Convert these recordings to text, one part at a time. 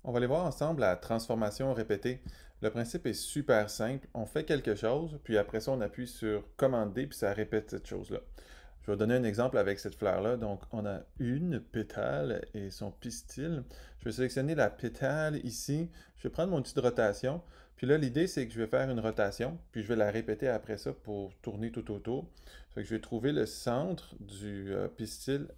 On va aller voir ensemble la transformation répétée. Le principe est super simple. On fait quelque chose, puis après ça, on appuie sur commander, puis ça répète cette chose-là. Je vais donner un exemple avec cette fleur-là. Donc, on a une pétale et son pistil. Je vais sélectionner la pétale ici. Je vais prendre mon outil de rotation. Puis là, l'idée, c'est que je vais faire une rotation, puis je vais la répéter après ça pour tourner tout autour. Fait que je vais trouver le centre du pistil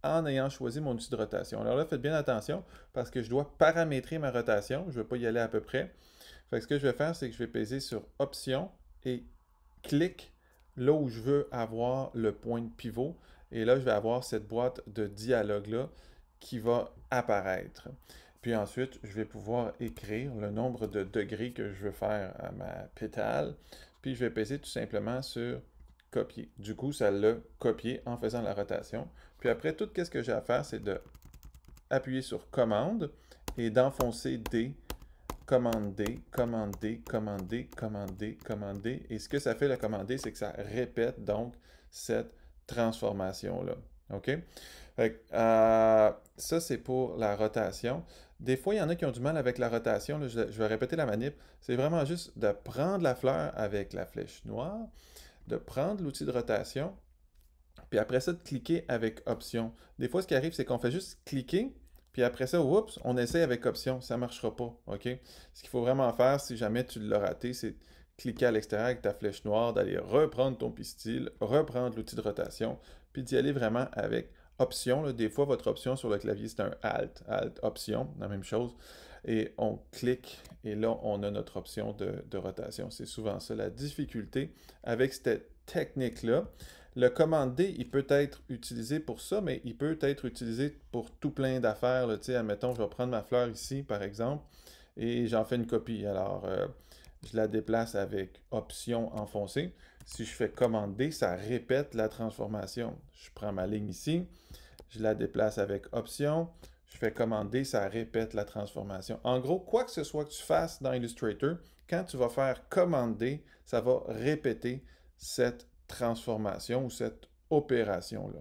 en ayant choisi mon outil de rotation. Alors là, faites bien attention parce que je dois paramétrer ma rotation. Je ne vais pas y aller à peu près. Fait que ce que je vais faire, c'est que je vais peser sur Option et clic là où je veux avoir le point de pivot. Et là, je vais avoir cette boîte de dialogue-là qui va apparaître. Puis ensuite, je vais pouvoir écrire le nombre de degrés que je veux faire à ma pétale. Puis je vais peser tout simplement sur copier. Du coup, ça l'a copié en faisant la rotation. Puis après, tout ce que j'ai à faire, c'est de appuyer sur commande et d'enfoncer D, commande D, commande D, commande D, commande D, commande D. Et ce que ça fait la commande D, c'est que ça répète donc cette transformation-là. OK? Ça, c'est pour la rotation. Des fois, il y en a qui ont du mal avec la rotation. Là, je vais répéter la manip. C'est vraiment juste de prendre la fleur avec la flèche noire, de prendre l'outil de rotation, puis après ça, de cliquer avec option. Des fois, ce qui arrive, c'est qu'on fait juste cliquer, puis après ça, oups, on essaie avec option. Ça ne marchera pas, OK? Ce qu'il faut vraiment faire, si jamais tu l'as raté, c'est cliquer à l'extérieur avec ta flèche noire, d'aller reprendre ton pistil, reprendre l'outil de rotation, puis d'y aller vraiment avec option. Là. Des fois, votre option sur le clavier, c'est un Alt, Option, la même chose. Et on clique, et là, on a notre option de rotation. C'est souvent ça la difficulté avec cette technique-là. Le commande D, il peut être utilisé pour ça, mais il peut être utilisé pour tout plein d'affaires. Tu sais, admettons, je vais prendre ma fleur ici, par exemple, et j'en fais une copie. Alors, je la déplace avec Option enfoncé. Si je fais commande D, ça répète la transformation. Je prends ma ligne ici, je la déplace avec Option, je fais commande D, ça répète la transformation. En gros, quoi que ce soit que tu fasses dans Illustrator, quand tu vas faire commande D, ça va répéter cette transformation ou cette opération-là.